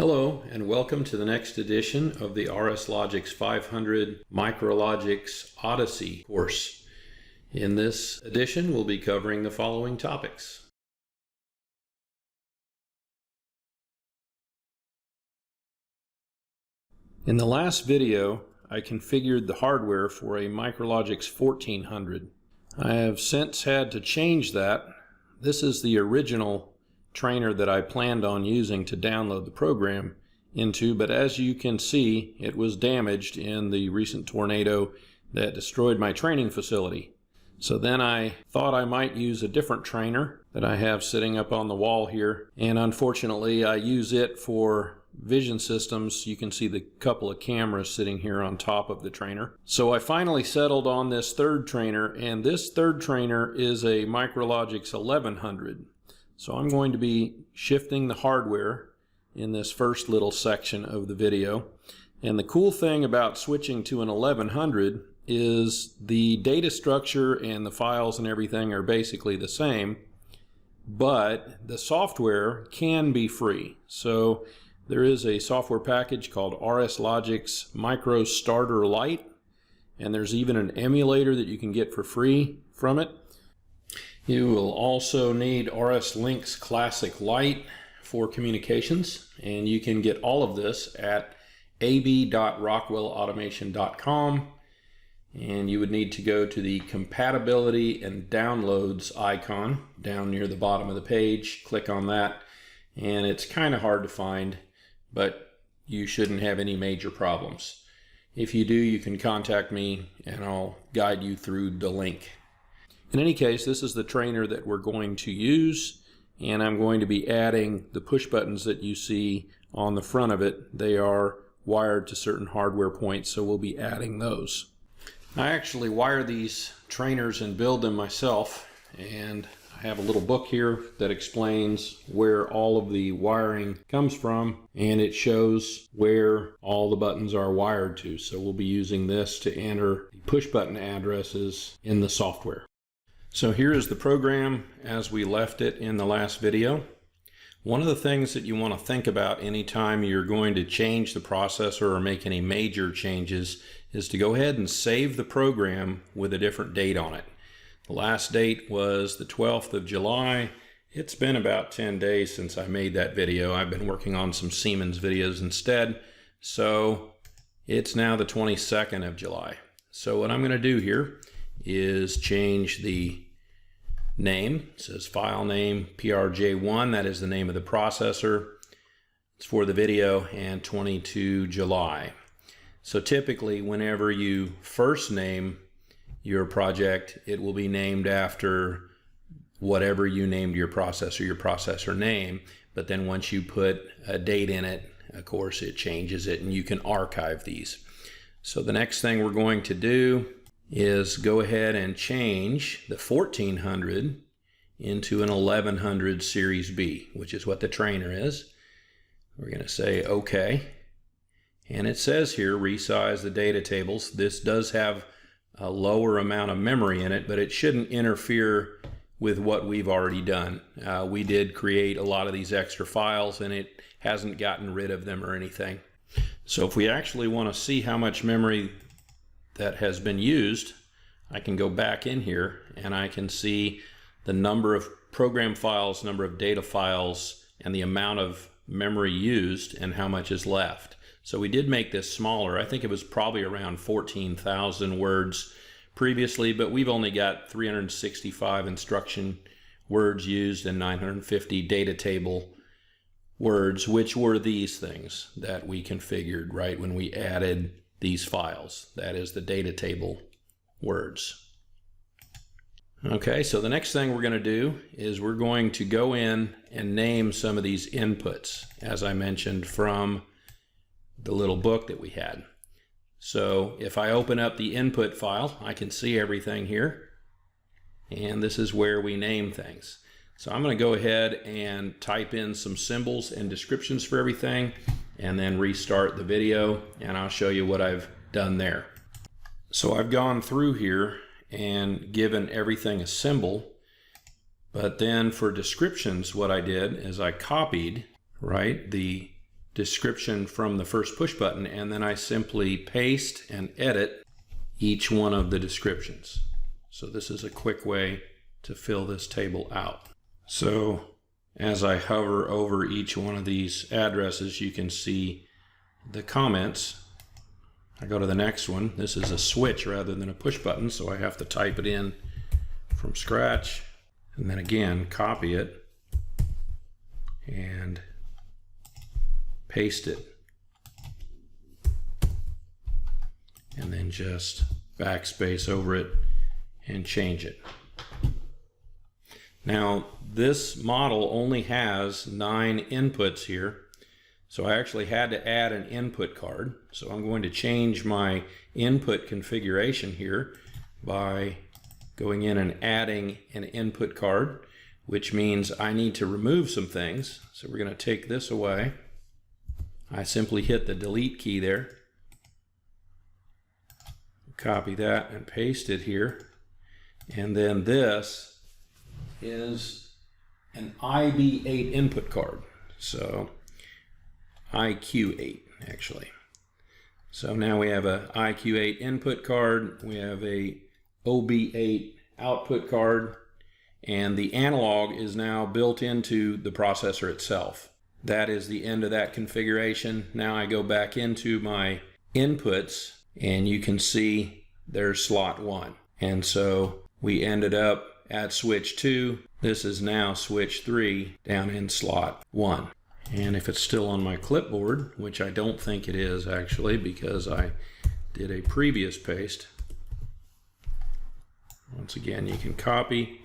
Hello and welcome to the next edition of the RSLogix500 Micrologix Odyssey course. In this edition we'll be covering the following topics. In the last video I configured the hardware for a Micrologix 1400. I have since had to change that. This is the original trainer that I planned on using to download the program into, but as you can see, it was damaged in the recent tornado that destroyed my training facility. So then I thought I might use a different trainer that I have sitting up on the wall here, and unfortunately I use it for vision systems. You can see the couple of cameras sitting here on top of the trainer. So I finally settled on this third trainer, and this third trainer is a Micrologix 1100. So I'm going to be shifting the hardware in this first little section of the video. And the cool thing about switching to an 1100 is the data structure and the files and everything are basically the same, but the software can be free. So there is a software package called RSLogix Micro Starter Lite, and there's even an emulator that you can get for free from it. You will also need RSLinx Classic Lite for communications, and you can get all of this at ab.rockwellautomation.com, and you would need to go to the compatibility and downloads icon down near the bottom of the page. Click on that, and it's kind of hard to find, but you shouldn't have any major problems. If you do, you can contact me and I'll guide you through the link. In any case, this is the trainer that we're going to use, and I'm going to be adding the push buttons that you see on the front of it. They are wired to certain hardware points, so we'll be adding those. I actually wire these trainers and build them myself, and I have a little book here that explains where all of the wiring comes from, and it shows where all the buttons are wired to. So we'll be using this to enter the push button addresses in the software. So here is the program as we left it in the last video. One of the things that you want to think about anytime you're going to change the processor or make any major changes is to go ahead and save the program with a different date on it. The last date was the 12th of July. It's been about 10 days since I made that video. I've been working on some Siemens videos instead. So it's now the 22nd of July. So what I'm going to do here is change the name. It says file name PRJ1, that is the name of the processor. It's for the video, and 22 July. So typically whenever you first name your project, it will be named after whatever you named your processor name, but then once you put a date in it, of course it changes it, and you can archive these. So the next thing we're going to do is go ahead and change the 1400 into an 1100 Series B, which is what the trainer is. We're going to say OK. And it says here, resize the data tables. This does have a lower amount of memory in it, but it shouldn't interfere with what we've already done. We did create a lot of these extra files, and it hasn't gotten rid of them or anything. So if we actually want to see how much memory that has been used, I can go back in here and I can see the number of program files, number of data files, and the amount of memory used and how much is left. So we did make this smaller. I think it was probably around 14,000 words previously, but we've only got 365 instruction words used and 950 data table words, which were these things that we configured right when we added these files. That is the data table words. Okay, so the next thing we're going to do is we're going to go in and name some of these inputs, as I mentioned, from the little book that we had. So if I open up the input file, I can see everything here, and this is where we name things. So I'm going to go ahead and type in some symbols and descriptions for everything, and then restart the video, and I'll show you what I've done there. So I've gone through here and given everything a symbol, but then for descriptions what I did is I copied the description from the first push button, and then I simply paste and edit each one of the descriptions. So this is a quick way to fill this table out. So as I hover over each one of these addresses, you can see the comments. I go to the next one. This is a switch rather than a push button, so I have to type it in from scratch, and then again copy it and paste it, and then just backspace over it and change it. Now this model only has 9 inputs here, so I actually had to add an input card. So I'm going to change my input configuration here by going in and adding an input card, which means I need to remove some things. So we're going to take this away. I simply hit the delete key there, copy that and paste it here, and then this is an IB8 input card, so IQ8 actually. So now we have a IQ8 input card, we have a OB8 output card, and the analog is now built into the processor itself. That is the end of that configuration. Now I go back into my inputs, and you can see there's slot 1. And so we ended up at switch 2. This is now switch 3 down in slot 1. And if it's still on my clipboard, which I don't think it is actually because I did a previous paste, once again you can copy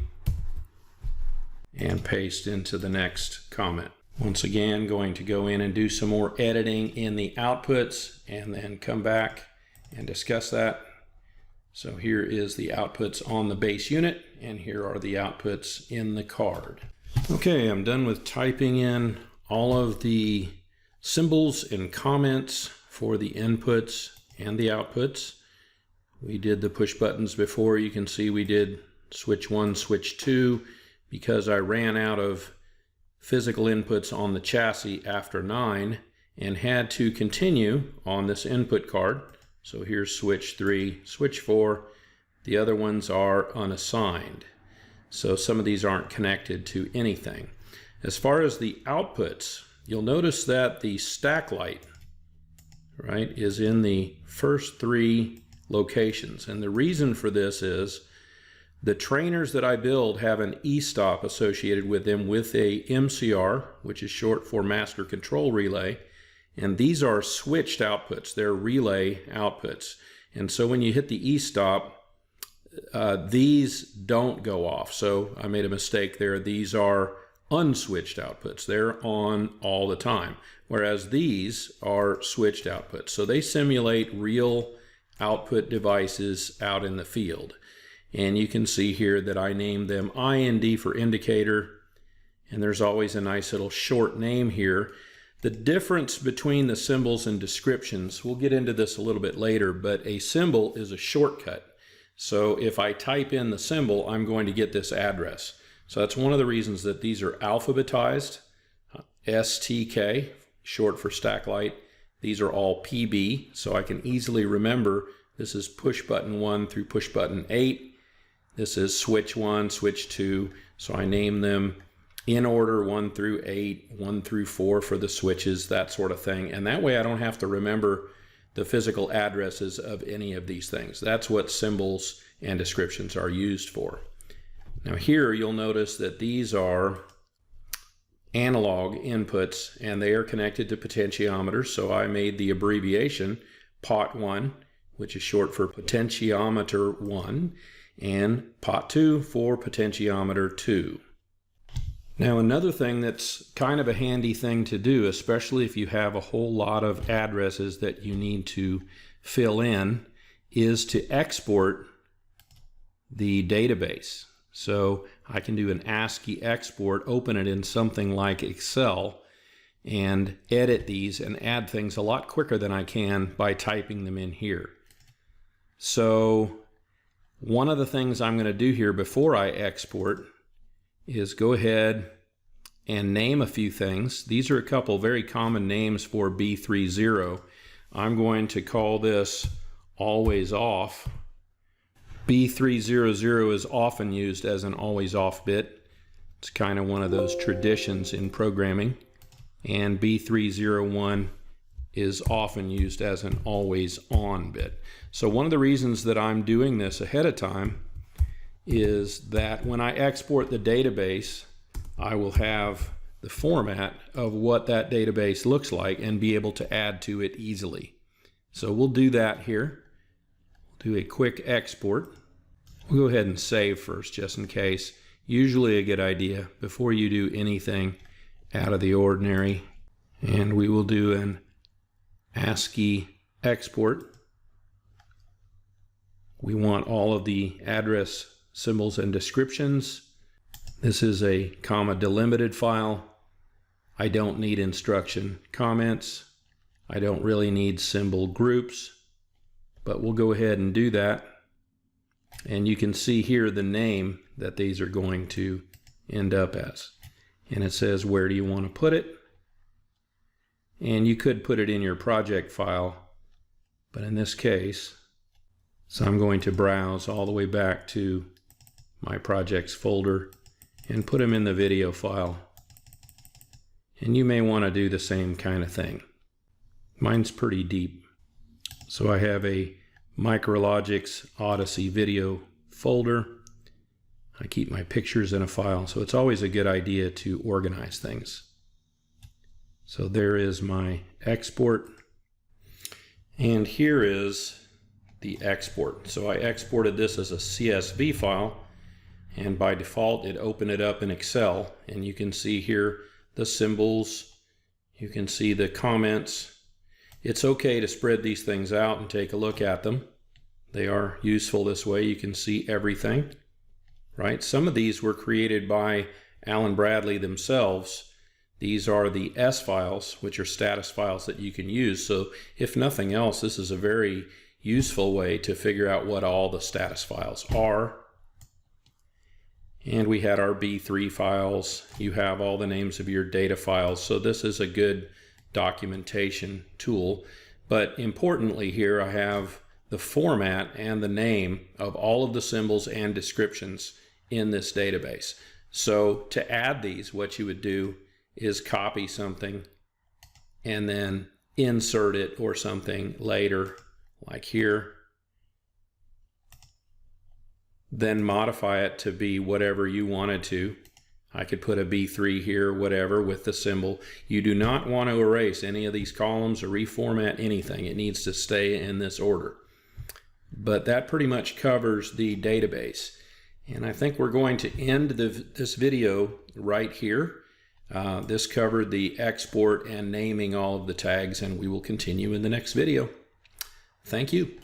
and paste into the next comment. Once again, going to go in and do some more editing in the outputs and then come back and discuss that. So here is the outputs on the base unit, and here are the outputs in the card. Okay, I'm done with typing in all of the symbols and comments for the inputs and the outputs. We did the push buttons before. You can see we did switch 1, switch 2, because I ran out of physical inputs on the chassis after 9 and had to continue on this input card. So here's switch 3, switch 4. The other ones are unassigned. So some of these aren't connected to anything. As far as the outputs, you'll notice that the stack light, right, is in the first 3 locations. And the reason for this is the trainers that I build have an e-stop associated with them with a MCR, which is short for master control relay. And these are switched outputs. They're relay outputs. And so when you hit the e-stop, these don't go off. So I made a mistake there. These are unswitched outputs. They're on all the time. Whereas these are switched outputs. So they simulate real output devices out in the field. And you can see here that I named them IND for indicator, and there's always a nice little short name here. The difference between the symbols and descriptions, we'll get into this a little bit later, but a symbol is a shortcut. So if I type in the symbol, I'm going to get this address. So that's one of the reasons that these are alphabetized. STK, short for stack light. These are all PB, so I can easily remember this is push button 1 through push button 8. This is switch 1, switch 2, so I name them in order 1 through 8, 1 through 4 for the switches, that sort of thing. And that way I don't have to remember the physical addresses of any of these things. That's what symbols and descriptions are used for. Now here you'll notice that these are analog inputs, and they are connected to potentiometers, so I made the abbreviation POT1, which is short for potentiometer 1, and POT2 for potentiometer 2. Now another thing that's kind of a handy thing to do, especially if you have a whole lot of addresses that you need to fill in, is to export the database. So I can do an ASCII export, open it in something like Excel, and edit these and add things a lot quicker than I can by typing them in here. So one of the things I'm going to do here before I export is go ahead and name a few things. These are a couple very common names for B30. I'm going to call this always off. B300 is often used as an always off bit. It's kind of one of those traditions in programming. And B301 is often used as an always on bit. So one of the reasons that I'm doing this ahead of time is that when I export the database, I will have the format of what that database looks like and be able to add to it easily. So we'll do that here. We'll do a quick export. We'll go ahead and save first, just in case. Usually a good idea before you do anything out of the ordinary. And we will do an ASCII export. We want all of the address symbols and descriptions. This is a comma delimited file. I don't need instruction comments. I don't really need symbol groups, but we'll go ahead and do that. And you can see here the name that these are going to end up as. And it says, where do you want to put it? And you could put it in your project file, but in this case, so I'm going to browse all the way back to my projects folder and put them in the video file. And you may want to do the same kind of thing. Mine's pretty deep. So I have a Micrologix Odyssey video folder. I keep my pictures in a file, so it's always a good idea to organize things. So there is my export. And here is the export. So I exported this as a CSV file, and by default it opened it up in Excel, and you can see here the symbols, you can see the comments. It's okay to spread these things out and take a look at them. They are useful this way. You can see everything, right? Some of these were created by Alan Bradley themselves. These are the S files, which are status files that you can use. So if nothing else, this is a very useful way to figure out what all the status files are. And we had our B3 files. You have all the names of your data files. So this is a good documentation tool. But importantly here, I have the format and the name of all of the symbols and descriptions in this database. So to add these, what you would do is copy something and then insert it or something later, like here. Then modify it to be whatever you wanted to. I could put a B3 here, whatever, with the symbol. You do not want to erase any of these columns or reformat anything. It needs to stay in this order. But that pretty much covers the database. And I think we're going to end this video right here. This covered the export and naming all of the tags, and we will continue in the next video. Thank you.